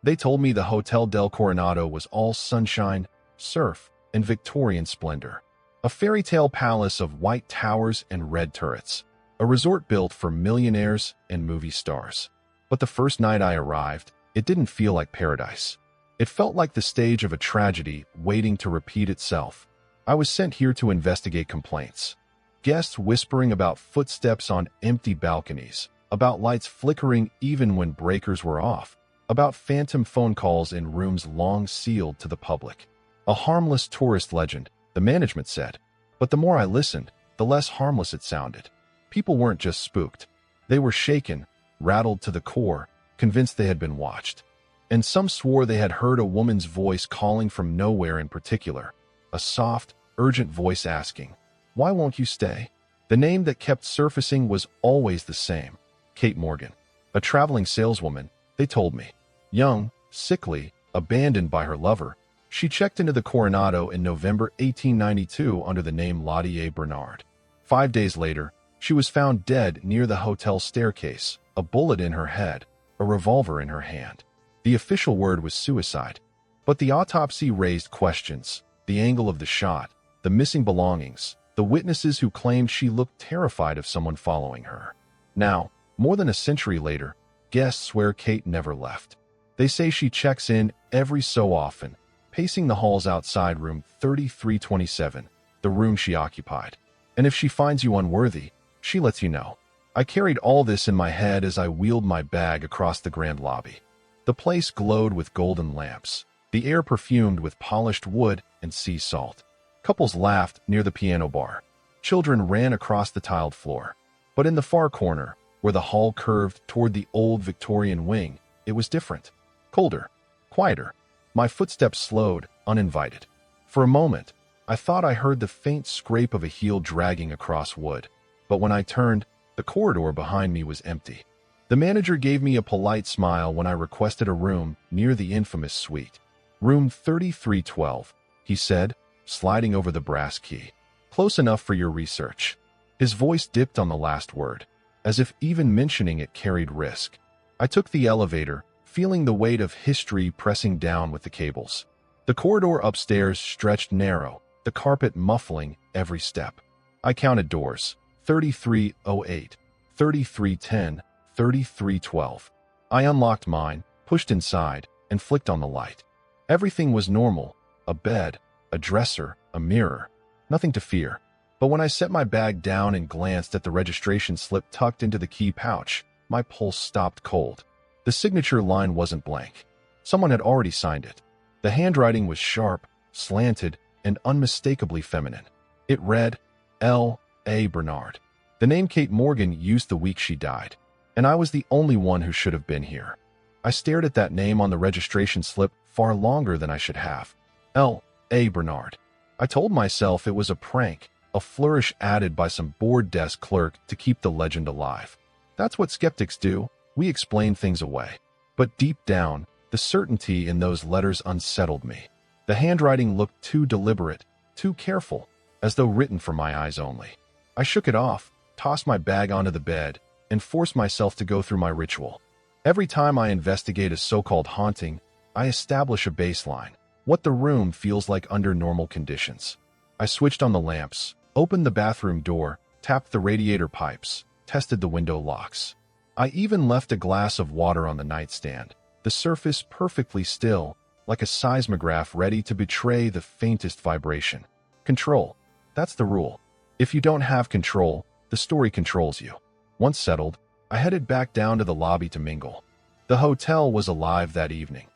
They told me the Hotel del Coronado was all sunshine, surf, and Victorian splendor. A fairy tale palace of white towers and red turrets. A resort built for millionaires and movie stars. But the first night I arrived, it didn't feel like paradise. It felt like the stage of a tragedy waiting to repeat itself. I was sent here to investigate complaints. Guests whispering about footsteps on empty balconies, about lights flickering even when breakers were off, about phantom phone calls in rooms long sealed to the public. A harmless tourist legend, the management said. But the more I listened, the less harmless it sounded. People weren't just spooked. They were shaken, rattled to the core, convinced they had been watched. And some swore they had heard a woman's voice calling from nowhere in particular. A soft, urgent voice asking, "Why won't you stay?" The name that kept surfacing was always the same. Kate Morgan. A traveling saleswoman, they told me. Young, sickly, abandoned by her lover, she checked into the Coronado in November 1892 under the name Lottie A. Bernard. 5 days later, she was found dead near the hotel staircase, a bullet in her head, a revolver in her hand. The official word was suicide. But the autopsy raised questions. The angle of the shot, the missing belongings, the witnesses who claimed she looked terrified of someone following her. Now, more than a century later, guests swear Kate never left. They say she checks in every so often, pacing the halls outside room 3327, the room she occupied. And if she finds you unworthy, she lets you know. I carried all this in my head as I wheeled my bag across the grand lobby. The place glowed with golden lamps, the air perfumed with polished wood and sea salt. Couples laughed near the piano bar. Children ran across the tiled floor. But in the far corner, where the hall curved toward the old Victorian wing, it was different. Colder, quieter. My footsteps slowed, uninvited. For a moment, I thought I heard the faint scrape of a heel dragging across wood. But when I turned, the corridor behind me was empty. The manager gave me a polite smile when I requested a room near the infamous suite. Room 3312, he said, sliding over the brass key. Close enough for your research. His voice dipped on the last word, as if even mentioning it carried risk. I took the elevator, feeling the weight of history pressing down with the cables. The corridor upstairs stretched narrow, the carpet muffling every step. I counted doors: 3308, 3310, 3312. I unlocked mine, pushed inside, and flicked on the light. Everything was normal: a bed, a dresser, a mirror. Nothing to fear. But when I set my bag down and glanced at the registration slip tucked into the key pouch, my pulse stopped cold. The signature line wasn't blank. Someone had already signed it. The handwriting was sharp, slanted, and unmistakably feminine. It read, L. A. Bernard. The name Kate Morgan used the week she died, and I was the only one who should have been here. I stared at that name on the registration slip far longer than I should have. L. A. Bernard. I told myself it was a prank, a flourish added by some bored desk clerk to keep the legend alive. That's what skeptics do. We explain things away. But deep down, the certainty in those letters unsettled me. The handwriting looked too deliberate, too careful, as though written for my eyes only. I shook it off, tossed my bag onto the bed, and forced myself to go through my ritual. Every time I investigate a so-called haunting, I establish a baseline, what the room feels like under normal conditions. I switched on the lamps, opened the bathroom door, tapped the radiator pipes, tested the window locks. I even left a glass of water on the nightstand, the surface perfectly still, like a seismograph ready to betray the faintest vibration. Control. That's the rule. If you don't have control, the story controls you. Once settled, I headed back down to the lobby to mingle. The hotel was alive that evening.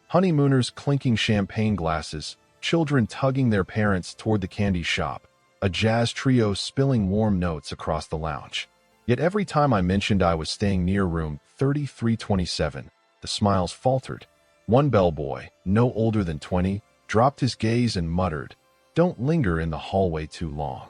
Honeymooners clinking champagne glasses, children tugging their parents toward the candy shop, a jazz trio spilling warm notes across the lounge. Yet every time I mentioned I was staying near room 3327, the smiles faltered. One bellboy, no older than 20, dropped his gaze and muttered, "Don't linger in the hallway too long."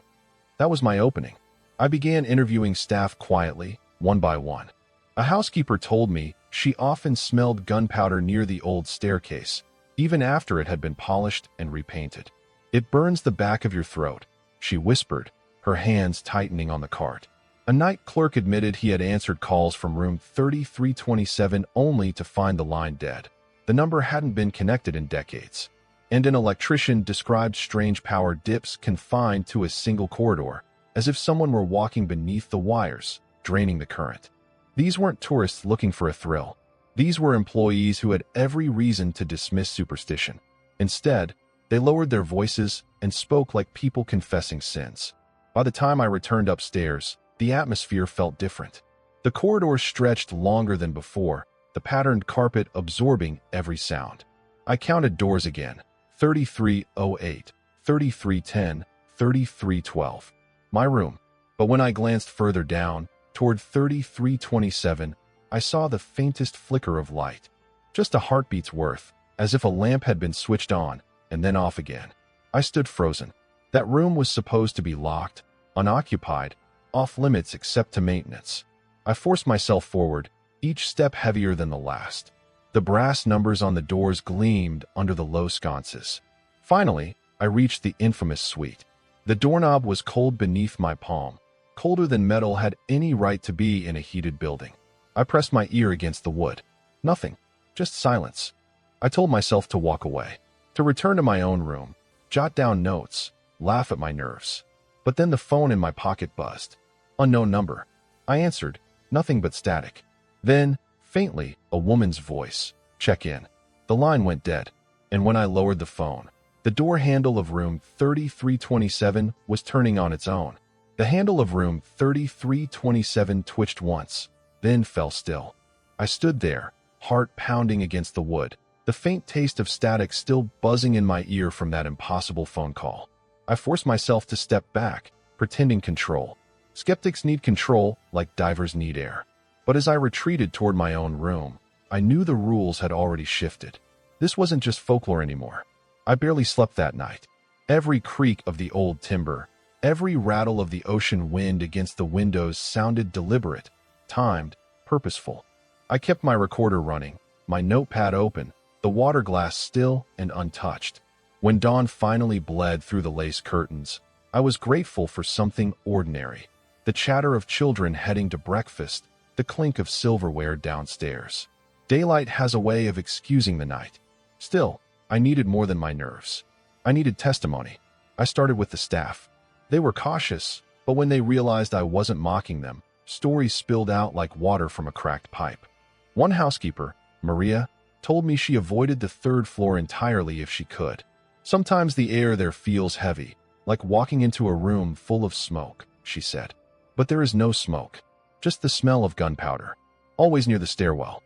That was my opening. I began interviewing staff quietly, one by one. A housekeeper told me she often smelled gunpowder near the old staircase, even after it had been polished and repainted. "It burns the back of your throat," she whispered, her hands tightening on the cart. A night clerk admitted he had answered calls from room 3327 only to find the line dead. The number hadn't been connected in decades, and an electrician described strange power dips confined to a single corridor, as if someone were walking beneath the wires, draining the current. These weren't tourists looking for a thrill. These were employees who had every reason to dismiss superstition. Instead, they lowered their voices and spoke like people confessing sins. By the time I returned upstairs, the atmosphere felt different. The corridors stretched longer than before, the patterned carpet absorbing every sound. I counted doors again: 3308, 3310, 3312. My room. But when I glanced further down, toward 3327, I saw the faintest flicker of light. Just a heartbeat's worth, as if a lamp had been switched on and then off again. I stood frozen. That room was supposed to be locked, unoccupied, off-limits except to maintenance. I forced myself forward, each step heavier than the last. The brass numbers on the doors gleamed under the low sconces. Finally, I reached the infamous suite. The doorknob was cold beneath my palm, colder than metal had any right to be in a heated building. I pressed my ear against the wood. Nothing, just silence. I told myself to walk away, to return to my own room, jot down notes, laugh at my nerves. But then the phone in my pocket buzzed. Unknown number. I answered, nothing but static. Then, faintly, a woman's voice. Check in. The line went dead, and when I lowered the phone, the door handle of room 3327 was turning on its own. The handle of room 3327 twitched once, then fell still. I stood there, heart pounding against the wood, the faint taste of static still buzzing in my ear from that impossible phone call. I forced myself to step back, pretending control. Skeptics need control like divers need air. But as I retreated toward my own room, I knew the rules had already shifted. This wasn't just folklore anymore. I barely slept that night. Every creak of the old timber, every rattle of the ocean wind against the windows sounded deliberate, timed, purposeful. I kept my recorder running, my notepad open, the water glass still and untouched. When dawn finally bled through the lace curtains, I was grateful for something ordinary. The chatter of children heading to breakfast, the clink of silverware downstairs. Daylight has a way of excusing the night. Still, I needed more than my nerves. I needed testimony. I started with the staff. They were cautious, but when they realized I wasn't mocking them, stories spilled out like water from a cracked pipe. One housekeeper, Maria, told me she avoided the third floor entirely if she could. Sometimes the air there feels heavy, like walking into a room full of smoke, she said. But there is no smoke, just the smell of gunpowder, always near the stairwell.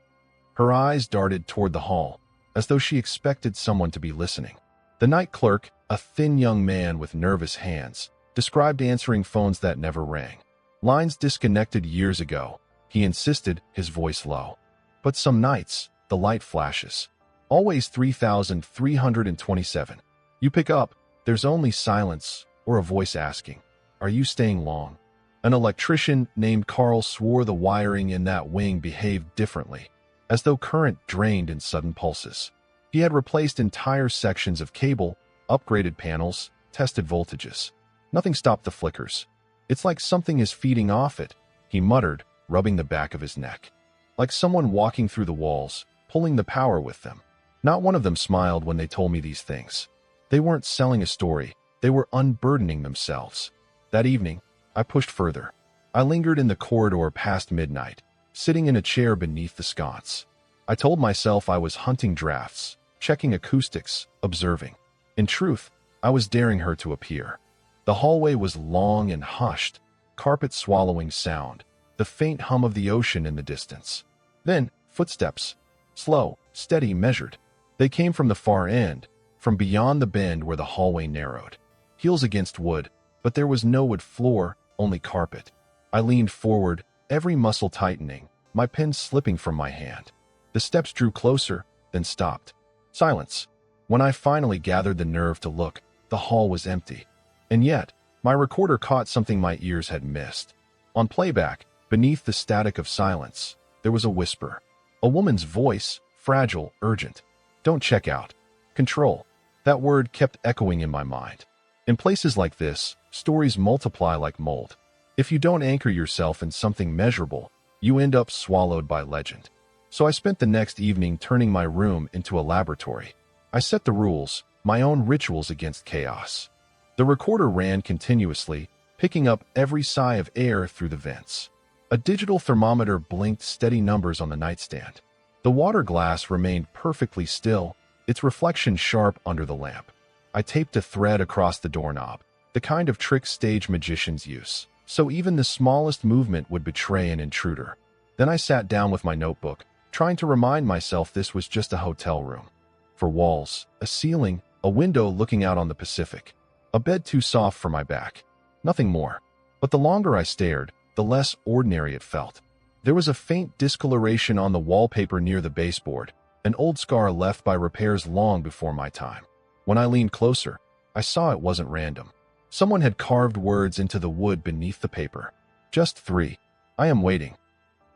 Her eyes darted toward the hall, as though she expected someone to be listening. The night clerk, a thin young man with nervous hands, described answering phones that never rang. Lines disconnected years ago, he insisted, his voice low. But some nights, the light flashes. Always 3327. You pick up, there's only silence or a voice asking, "Are you staying long?" An electrician named Carl swore the wiring in that wing behaved differently, as though current drained in sudden pulses. He had replaced entire sections of cable, upgraded panels, tested voltages. Nothing stopped the flickers. "It's like something is feeding off it," he muttered, rubbing the back of his neck. Like someone walking through the walls, pulling the power with them. Not one of them smiled when they told me these things. They weren't selling a story, they were unburdening themselves. That evening, I pushed further. I lingered in the corridor past midnight, sitting in a chair beneath the sconce. I told myself I was hunting drafts, checking acoustics, observing. In truth, I was daring her to appear. The hallway was long and hushed, carpet swallowing sound, the faint hum of the ocean in the distance. Then, footsteps. Slow, steady, measured. They came from the far end, from beyond the bend where the hallway narrowed. Heels against wood, but there was no wood floor, only carpet. I leaned forward, every muscle tightening, my pen slipping from my hand. The steps drew closer, then stopped. Silence. When I finally gathered the nerve to look, the hall was empty. And yet, my recorder caught something my ears had missed. On playback, beneath the static of silence, there was a whisper. A woman's voice, fragile, urgent. "Don't check out. Control." That word kept echoing in my mind. In places like this, stories multiply like mold. If you don't anchor yourself in something measurable, you end up swallowed by legend. So I spent the next evening turning my room into a laboratory. I set the rules, my own rituals against chaos. The recorder ran continuously, picking up every sigh of air through the vents. A digital thermometer blinked steady numbers on the nightstand. The water glass remained perfectly still, its reflection sharp under the lamp. I taped a thread across the doorknob, the kind of trick stage magicians use, so even the smallest movement would betray an intruder. Then I sat down with my notebook, trying to remind myself this was just a hotel room. For walls, a ceiling, a window looking out on the Pacific, a bed too soft for my back. Nothing more. But the longer I stared, the less ordinary it felt. There was a faint discoloration on the wallpaper near the baseboard, an old scar left by repairs long before my time. When I leaned closer, I saw it wasn't random. Someone had carved words into the wood beneath the paper. Just 3. I am waiting.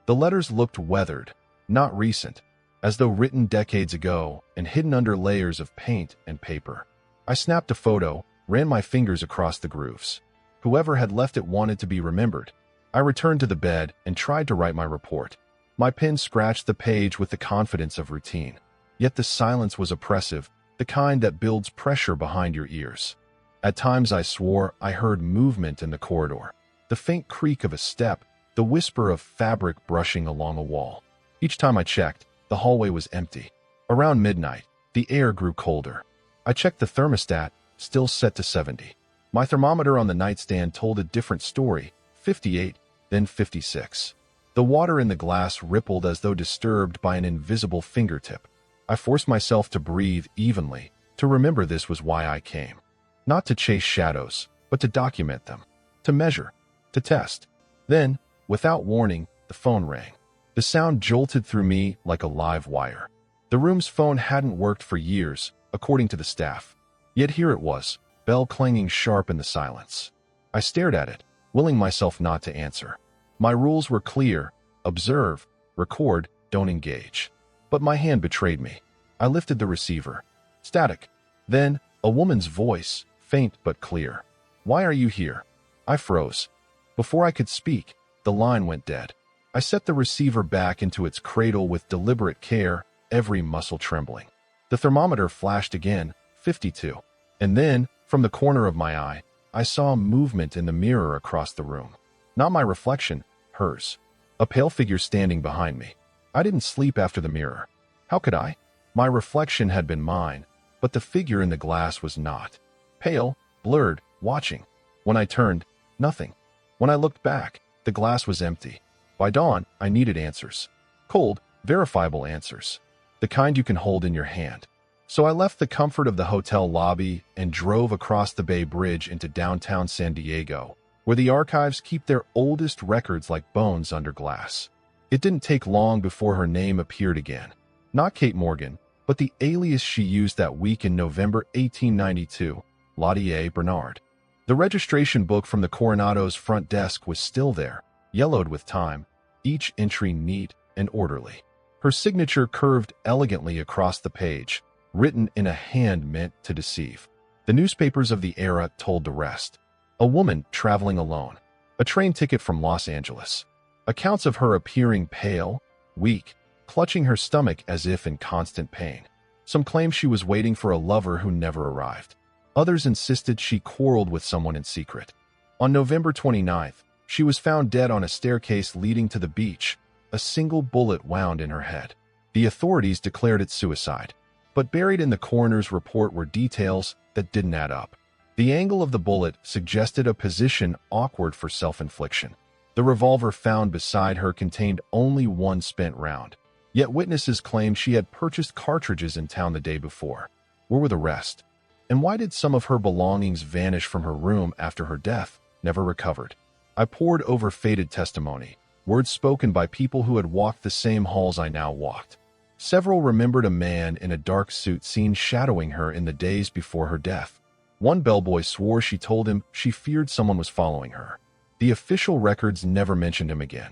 The letters looked weathered, not recent, as though written decades ago and hidden under layers of paint and paper. I snapped a photo, ran my fingers across the grooves. Whoever had left it wanted to be remembered. I returned to the bed and tried to write my report. My pen scratched the page with the confidence of routine. Yet the silence was oppressive, the kind that builds pressure behind your ears. At times I swore I heard movement in the corridor, the faint creak of a step, the whisper of fabric brushing along a wall. Each time I checked, the hallway was empty. Around midnight, the air grew colder. I checked the thermostat, still set to 70. My thermometer on the nightstand told a different story, 58, then 56. The water in the glass rippled as though disturbed by an invisible fingertip. I forced myself to breathe evenly, to remember this was why I came. Not to chase shadows, but to document them, to measure, to test. Then, without warning, the phone rang. The sound jolted through me like a live wire. The room's phone hadn't worked for years, according to the staff. Yet here it was, bell clanging sharp in the silence. I stared at it, willing myself not to answer. My rules were clear: observe, record, don't engage. But my hand betrayed me. I lifted the receiver. Static. Then, a woman's voice, faint but clear. "Why are you here?" I froze. Before I could speak, the line went dead. I set the receiver back into its cradle with deliberate care, every muscle trembling. The thermometer flashed again, 52. And then, from the corner of my eye, I saw movement in the mirror across the room. Not my reflection, hers. A pale figure standing behind me. I didn't sleep after the mirror. How could I? My reflection had been mine, but the figure in the glass was not. Pale, blurred, watching. When I turned, nothing. When I looked back, the glass was empty. By dawn, I needed answers. Cold, verifiable answers. The kind you can hold in your hand. So I left the comfort of the hotel lobby and drove across the Bay Bridge into downtown San Diego, where the archives keep their oldest records like bones under glass. It didn't take long before her name appeared again. Not Kate Morgan, but the alias she used that week in November 1892, Lottie Bernard. The registration book from the Coronado's front desk was still there, yellowed with time, each entry neat and orderly. Her signature curved elegantly across the page, written in a hand meant to deceive. The newspapers of the era told the rest. A woman traveling alone. A train ticket from Los Angeles. Accounts of her appearing pale, weak, clutching her stomach as if in constant pain. Some claimed she was waiting for a lover who never arrived. Others insisted she quarreled with someone in secret. On November 29th, she was found dead on a staircase leading to the beach, a single bullet wound in her head. The authorities declared it suicide. But buried in the coroner's report were details that didn't add up. The angle of the bullet suggested a position awkward for self-infliction. The revolver found beside her contained only one spent round. Yet witnesses claimed she had purchased cartridges in town the day before. Where were the rest? And why did some of her belongings vanish from her room after her death, never recovered? I pored over faded testimony, words spoken by people who had walked the same halls I now walked. Several remembered a man in a dark suit seen shadowing her in the days before her death. One bellboy swore she told him she feared someone was following her. The official records never mentioned him again.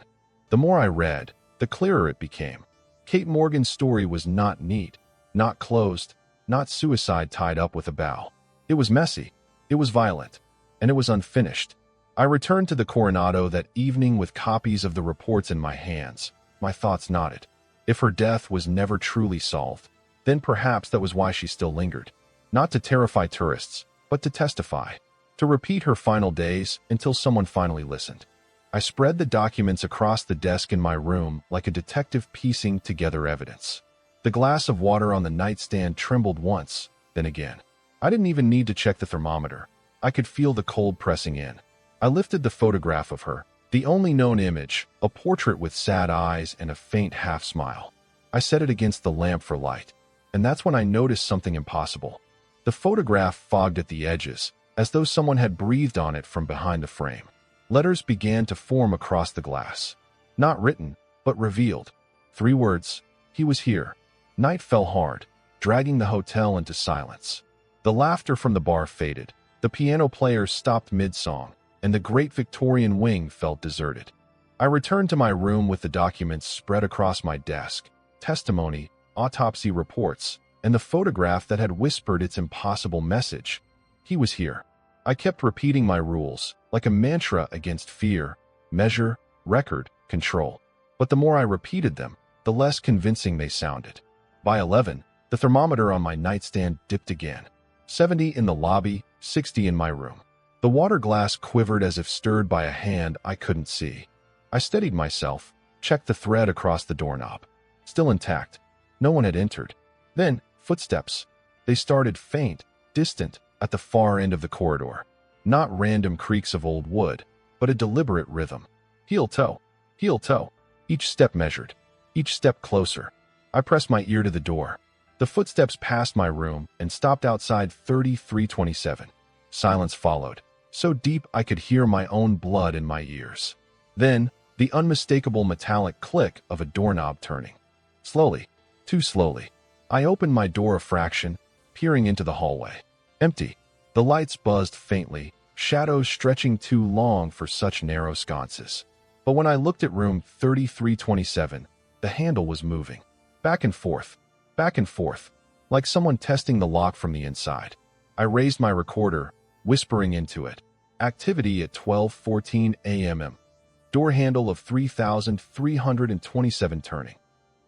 The more I read, the clearer it became. Kate Morgan's story was not neat, not closed, not suicide tied up with a bow. It was messy, it was violent, and it was unfinished. I returned to the Coronado that evening with copies of the reports in my hands. My thoughts nodded. If her death was never truly solved, then perhaps that was why she still lingered. Not to terrify tourists, but to testify. To repeat her final days until someone finally listened. I spread the documents across the desk in my room like a detective piecing together evidence. The glass of water on the nightstand trembled once, then again. I didn't even need to check the thermometer. I could feel the cold pressing in. I lifted the photograph of her, the only known image, a portrait with sad eyes and a faint half-smile. I set it against the lamp for light, and that's when I noticed something impossible. The photograph fogged at the edges, as though someone had breathed on it from behind the frame. Letters began to form across the glass. Not written, but revealed. 3 words. He was here. Night fell hard, dragging the hotel into silence. The laughter from the bar faded. The piano player stopped mid-song, and the great Victorian wing felt deserted. I returned to my room with the documents spread across my desk, testimony, autopsy reports, and the photograph that had whispered its impossible message. He was here. I kept repeating my rules, like a mantra against fear: measure, record, control. But the more I repeated them, the less convincing they sounded. By 11, the thermometer on my nightstand dipped again. 70 in the lobby, 60 in my room. The water glass quivered as if stirred by a hand I couldn't see. I steadied myself, checked the thread across the doorknob. Still intact. No one had entered. Then, footsteps. They started faint, distant, at the far end of the corridor. Not random creaks of old wood, but a deliberate rhythm. Heel toe. Heel toe. Each step measured. Each step closer. I pressed my ear to the door. The footsteps passed my room and stopped outside 3327. Silence followed, so deep I could hear my own blood in my ears. Then, the unmistakable metallic click of a doorknob turning. Slowly, too slowly, I opened my door a fraction, peering into the hallway. Empty. The lights buzzed faintly, shadows stretching too long for such narrow sconces. But when I looked at room 3327, the handle was moving. Back and forth, like someone testing the lock from the inside. I raised my recorder, whispering into it. Activity at 12:14 a.m. Door handle of 3327 turning.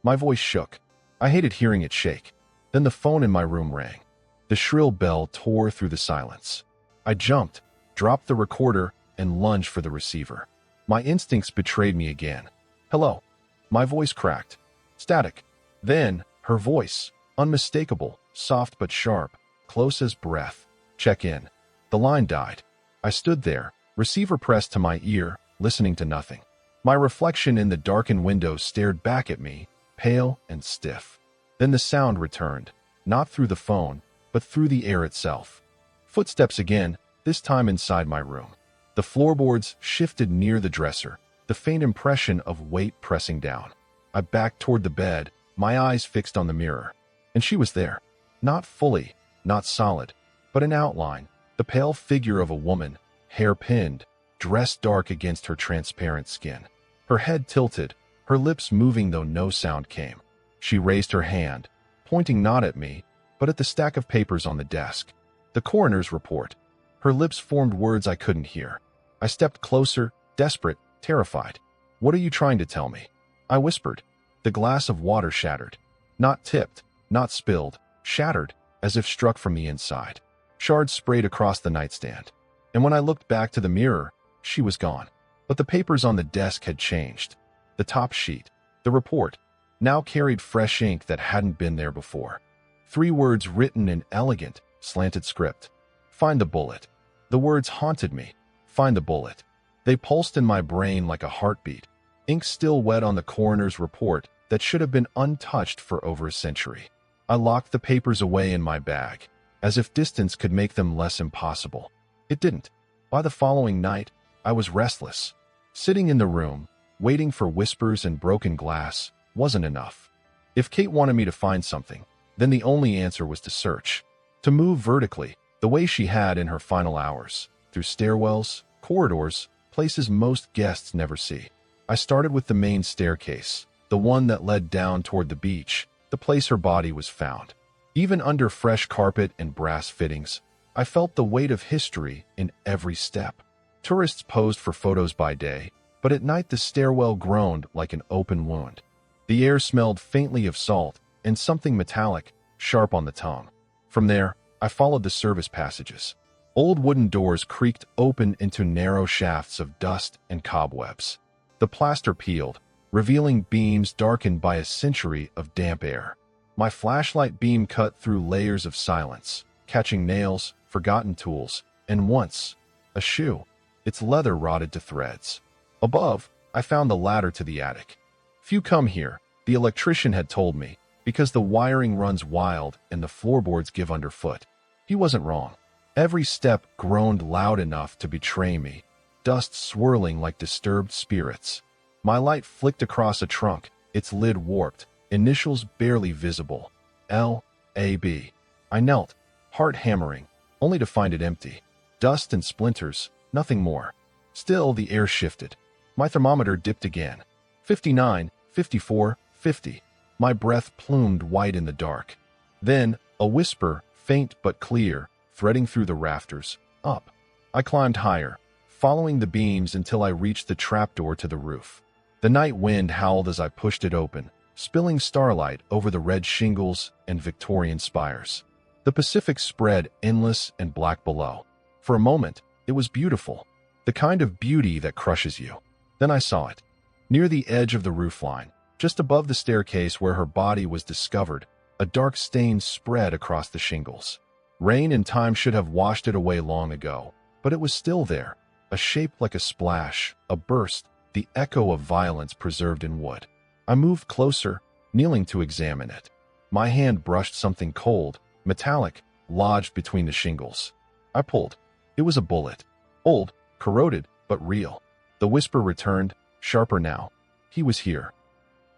My voice shook. I hated hearing it shake. Then the phone in my room rang. The shrill bell tore through the silence. I jumped, dropped the recorder, and lunged for the receiver. My instincts betrayed me again. Hello. My voice cracked. Static. Then, her voice, unmistakable, soft but sharp, close as breath. Check in. The line died. I stood there, receiver pressed to my ear, listening to nothing. My reflection in the darkened window stared back at me, pale and stiff. Then the sound returned, not through the phone, but through the air itself. Footsteps again, this time inside my room. The floorboards shifted near the dresser, the faint impression of weight pressing down. I backed toward the bed, my eyes fixed on the mirror. And she was there. Not fully, not solid, but an outline, the pale figure of a woman, hair pinned, dressed dark against her transparent skin. Her head tilted, her lips moving though no sound came. She raised her hand, pointing not at me, but at the stack of papers on the desk. The coroner's report. Her lips formed words I couldn't hear. I stepped closer, desperate, terrified. What are you trying to tell me? I whispered. The glass of water shattered. Not tipped, not spilled, shattered, as if struck from the inside. Shards sprayed across the nightstand. And when I looked back to the mirror, she was gone. But the papers on the desk had changed. The top sheet, the report, now carried fresh ink that hadn't been there before. 3 words written in elegant, slanted script. Find the bullet. The words haunted me. Find the bullet. They pulsed in my brain like a heartbeat. Ink still wet on the coroner's report that should have been untouched for over a century. I locked the papers away in my bag, as if distance could make them less impossible. It didn't. By the following night, I was restless. Sitting in the room, waiting for whispers and broken glass, wasn't enough. If Kate wanted me to find something, then the only answer was to search. To move vertically, the way she had in her final hours, through stairwells, corridors, places most guests never see. I started with the main staircase, the one that led down toward the beach, the place her body was found. Even under fresh carpet and brass fittings, I felt the weight of history in every step. Tourists posed for photos by day, but at night the stairwell groaned like an open wound. The air smelled faintly of salt and something metallic, sharp on the tongue. From there, I followed the service passages. Old wooden doors creaked open into narrow shafts of dust and cobwebs. The plaster peeled, revealing beams darkened by a century of damp air. My flashlight beam cut through layers of silence, catching nails, forgotten tools, and once, a shoe, its leather rotted to threads. Above, I found the ladder to the attic. Few come here, the electrician had told me, because the wiring runs wild and the floorboards give underfoot. He wasn't wrong. Every step groaned loud enough to betray me, dust swirling like disturbed spirits. My light flicked across a trunk, its lid warped, initials barely visible. L.A.B. I knelt, heart hammering, only to find it empty. Dust and splinters, nothing more. Still, the air shifted. My thermometer dipped again. 59, 54, 50. My breath plumed white in the dark. Then, a whisper, faint but clear, threading through the rafters. Up. I climbed higher, following the beams until I reached the trapdoor to the roof. The night wind howled as I pushed it open, spilling starlight over the red shingles and Victorian spires. The Pacific spread endless and black below. For a moment, it was beautiful, the kind of beauty that crushes you. Then I saw it. Near the edge of the roofline, just above the staircase where her body was discovered, a dark stain spread across the shingles. Rain and time should have washed it away long ago, but it was still there, a shape like a splash, a burst, the echo of violence preserved in wood. I moved closer, kneeling to examine it. My hand brushed something cold, metallic, lodged between the shingles. I pulled. It was a bullet. Old, corroded, but real. The whisper returned, sharper now. He was here.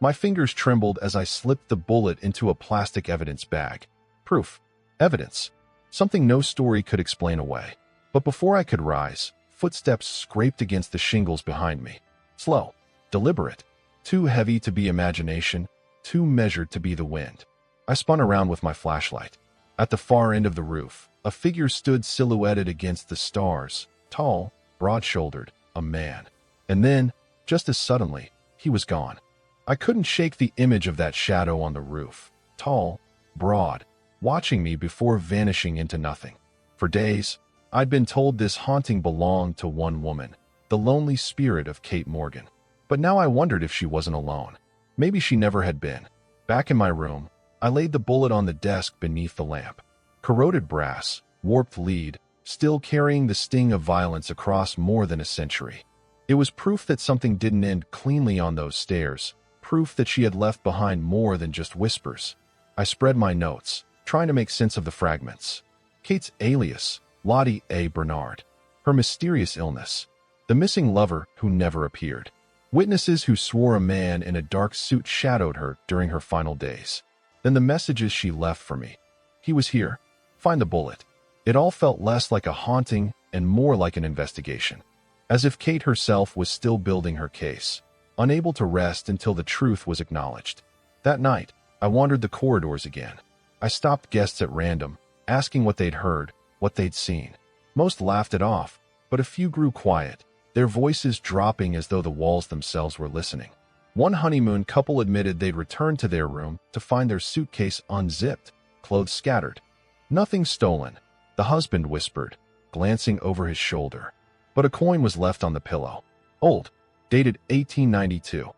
My fingers trembled as I slipped the bullet into a plastic evidence bag. Proof. Evidence. Something no story could explain away. But before I could rise, footsteps scraped against the shingles behind me. Slow. Deliberate. Too heavy to be imagination, too measured to be the wind. I spun around with my flashlight. At the far end of the roof, a figure stood silhouetted against the stars, tall, broad-shouldered, a man. And then, just as suddenly, he was gone. I couldn't shake the image of that shadow on the roof, tall, broad, watching me before vanishing into nothing. For days, I'd been told this haunting belonged to one woman, the lonely spirit of Kate Morgan. But now I wondered if she wasn't alone. Maybe she never had been. Back in my room, I laid the bullet on the desk beneath the lamp. Corroded brass, warped lead, still carrying the sting of violence across more than a century. It was proof that something didn't end cleanly on those stairs, proof that she had left behind more than just whispers. I spread my notes, trying to make sense of the fragments. Kate's alias, Lottie A. Bernard. Her mysterious illness. The missing lover who never appeared. Witnesses who swore a man in a dark suit shadowed her during her final days. Then the messages she left for me. He was here. Find the bullet. It all felt less like a haunting and more like an investigation. As if Kate herself was still building her case, unable to rest until the truth was acknowledged. That night, I wandered the corridors again. I stopped guests at random, asking what they'd heard, what they'd seen. Most laughed it off, but a few grew quiet, their voices dropping as though the walls themselves were listening. One honeymoon couple admitted they'd returned to their room to find their suitcase unzipped, clothes scattered. Nothing stolen, the husband whispered, glancing over his shoulder. But a coin was left on the pillow. Old, dated 1892.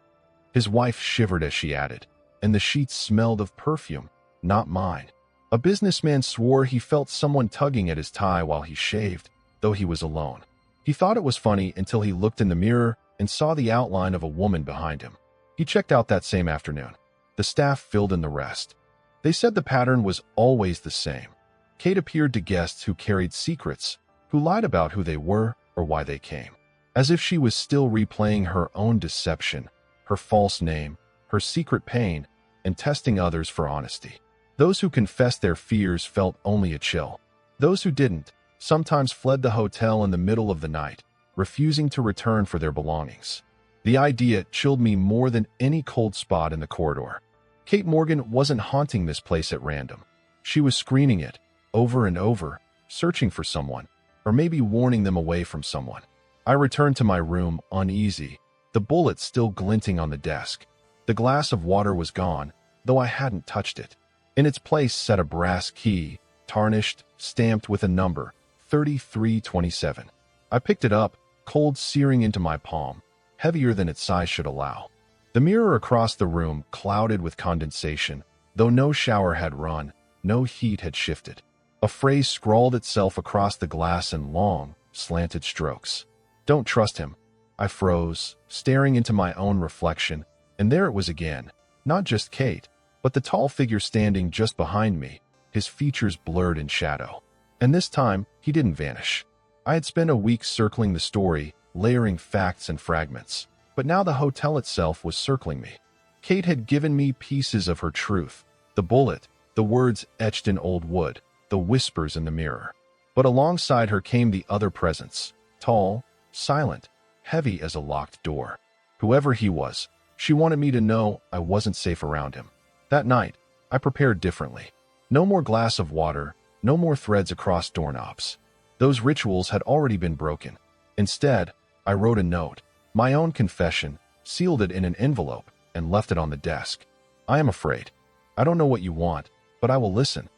His wife shivered as she added, and the sheets smelled of perfume, not mine. A businessman swore he felt someone tugging at his tie while he shaved, though he was alone. He thought it was funny until he looked in the mirror and saw the outline of a woman behind him. He checked out that same afternoon. The staff filled in the rest. They said the pattern was always the same. Kate appeared to guests who carried secrets, who lied about who they were or why they came. As if she was still replaying her own deception, her false name, her secret pain, and testing others for honesty. Those who confessed their fears felt only a chill. Those who didn't sometimes fled the hotel in the middle of the night, refusing to return for their belongings. The idea chilled me more than any cold spot in the corridor. Kate Morgan wasn't haunting this place at random. She was screening it, over and over, searching for someone, or maybe warning them away from someone. I returned to my room uneasy, the bullet still glinting on the desk. The glass of water was gone, though I hadn't touched it. In its place sat a brass key, tarnished, stamped with a number, 3327. I picked it up, cold searing into my palm, heavier than its size should allow. The mirror across the room clouded with condensation, though no shower had run, no heat had shifted. A phrase scrawled itself across the glass in long, slanted strokes. "Don't trust him." I froze, staring into my own reflection, and there it was again, not just Kate, but the tall figure standing just behind me, his features blurred in shadow. And this time, he didn't vanish. I had spent a week circling the story, layering facts and fragments, but now the hotel itself was circling me. Kate had given me pieces of her truth, the bullet, the words etched in old wood, the whispers in the mirror. But alongside her came the other presence, tall, silent, heavy as a locked door. Whoever he was, she wanted me to know I wasn't safe around him. That night, I prepared differently. No more glass of water, no more threads across doorknobs. Those rituals had already been broken. Instead, I wrote a note, my own confession, sealed it in an envelope, and left it on the desk. "I am afraid. I don't know what you want, but I will listen."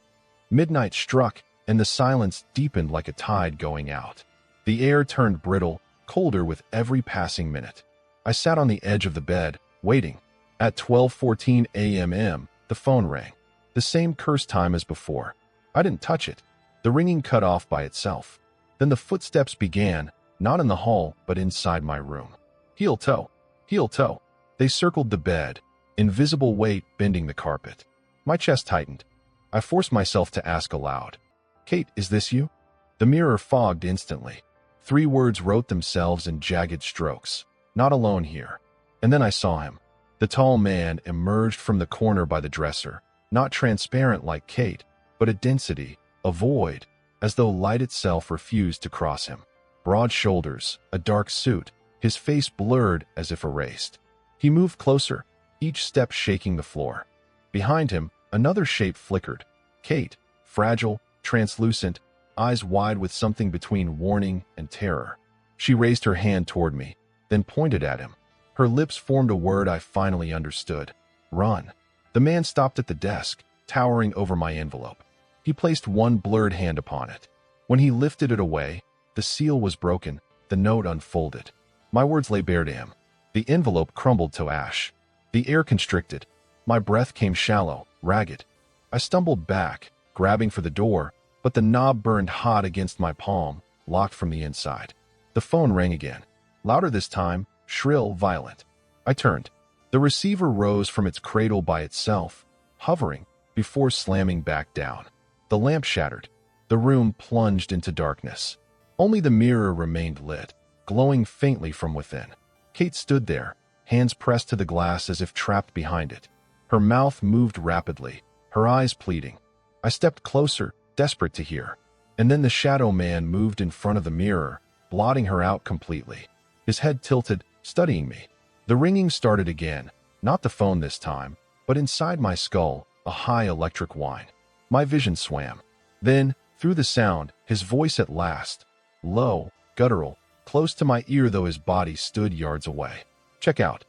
Midnight struck, and the silence deepened like a tide going out. The air turned brittle, colder with every passing minute. I sat on the edge of the bed, waiting. At 12:14 a.m., the phone rang. The same cursed time as before. I didn't touch it. The ringing cut off by itself. Then the footsteps began, not in the hall, but inside my room. Heel toe, heel toe. They circled the bed, invisible weight bending the carpet. My chest tightened. I forced myself to ask aloud, "Kate, is this you?" The mirror fogged instantly. 3 words wrote themselves in jagged strokes. "Not alone here." And then I saw him. The tall man emerged from the corner by the dresser, not transparent like Kate, but a density, a void, as though light itself refused to cross him. Broad shoulders, a dark suit, his face blurred as if erased. He moved closer, each step shaking the floor. Behind him, another shape flickered. Kate, fragile, translucent, eyes wide with something between warning and terror. She raised her hand toward me, then pointed at him. Her lips formed a word I finally understood. "Run." The man stopped at the desk, towering over my envelope. He placed one blurred hand upon it. When he lifted it away, the seal was broken, the note unfolded. My words lay bare to him. The envelope crumbled to ash. The air constricted. My breath came shallow, ragged. I stumbled back, grabbing for the door, but the knob burned hot against my palm, locked from the inside. The phone rang again. Louder this time, shrill, violent. I turned. The receiver rose from its cradle by itself, hovering, before slamming back down. The lamp shattered. The room plunged into darkness. Only the mirror remained lit, glowing faintly from within. Kate stood there, hands pressed to the glass as if trapped behind it. Her mouth moved rapidly, her eyes pleading. I stepped closer, desperate to hear. And then the shadow man moved in front of the mirror, blotting her out completely. His head tilted, studying me. The ringing started again, not the phone this time, but inside my skull, a high electric whine. My vision swam. Then, through the sound, his voice at last. Low, guttural, close to my ear though his body stood yards away. "Check out."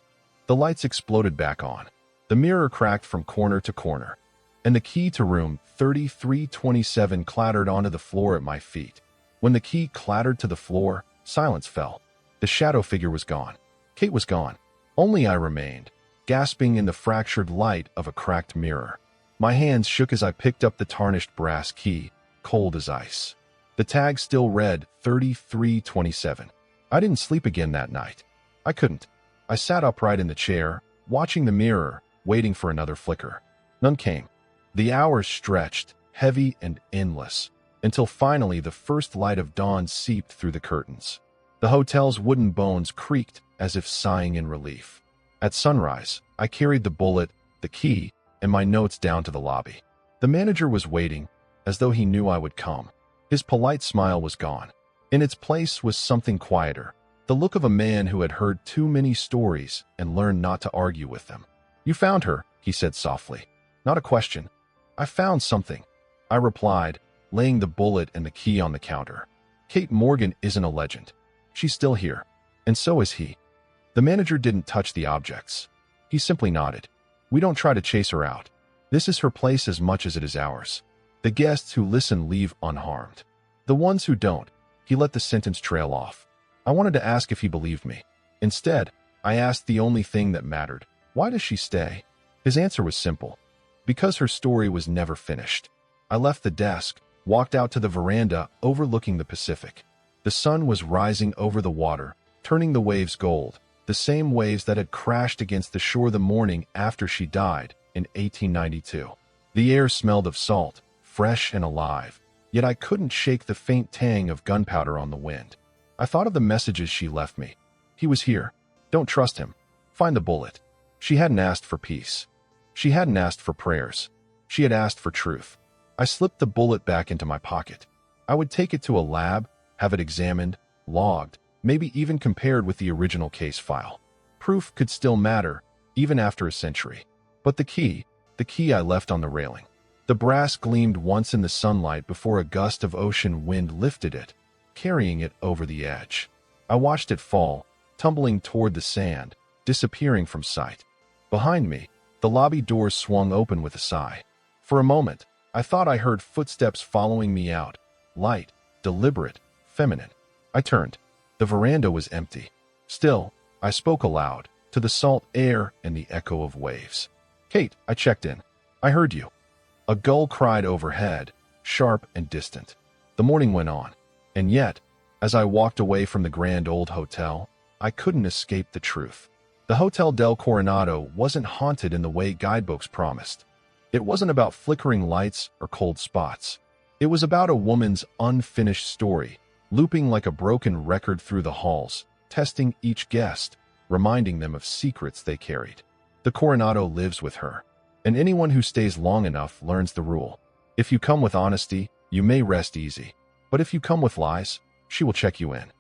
The lights exploded back on. The mirror cracked from corner to corner. And the key to room 3327 clattered onto the floor at my feet. When the key clattered to the floor, silence fell. The shadow figure was gone. Kate was gone. Only I remained, gasping in the fractured light of a cracked mirror. My hands shook as I picked up the tarnished brass key, cold as ice. The tag still read 3327. I didn't sleep again that night. I couldn't. I sat upright in the chair, watching the mirror, waiting for another flicker. None came. The hours stretched, heavy and endless, until finally the first light of dawn seeped through the curtains. The hotel's wooden bones creaked as if sighing in relief. At sunrise, I carried the bullet, the key, and my notes down to the lobby. The manager was waiting, as though he knew I would come. His polite smile was gone. In its place was something quieter, the look of a man who had heard too many stories and learned not to argue with them. "You found her," he said softly. Not a question. "I found something," I replied, laying the bullet and the key on the counter. "Kate Morgan isn't a legend. She's still here. And so is he." The manager didn't touch the objects. He simply nodded. We don't try to chase her out. This is her place as much as it is ours. The guests who listen leave unharmed. The ones who don't, he let the sentence trail off. I wanted to ask if he believed me. Instead, I asked the only thing that mattered. Why does she stay? His answer was simple. Because her story was never finished. I left the desk, walked out to the veranda overlooking the Pacific. The sun was rising over the water, turning the waves gold, the same waves that had crashed against the shore the morning after she died in 1892. The air smelled of salt, fresh and alive, yet I couldn't shake the faint tang of gunpowder on the wind. I thought of the messages she left me. He was here. Don't trust him. Find the bullet. She hadn't asked for peace. She hadn't asked for prayers. She had asked for truth. I slipped the bullet back into my pocket. I would take it to a lab, have it examined, logged, maybe even compared with the original case file. Proof could still matter, even after a century. But the key I left on the railing. The brass gleamed once in the sunlight before a gust of ocean wind lifted it, carrying it over the edge. I watched it fall, tumbling toward the sand, disappearing from sight. Behind me, the lobby doors swung open with a sigh. For a moment, I thought I heard footsteps following me out, light, deliberate, feminine. I turned. The veranda was empty. Still, I spoke aloud, to the salt air and the echo of waves. Kate, I checked in. I heard you. A gull cried overhead, sharp and distant. The morning went on. And yet, as I walked away from the grand old hotel, I couldn't escape the truth. The Hotel del Coronado wasn't haunted in the way guidebooks promised. It wasn't about flickering lights or cold spots. It was about a woman's unfinished story, looping like a broken record through the halls, testing each guest, reminding them of secrets they carried. The Coronado lives with her, and anyone who stays long enough learns the rule. If you come with honesty, you may rest easy. But if you come with lies, she will check you in.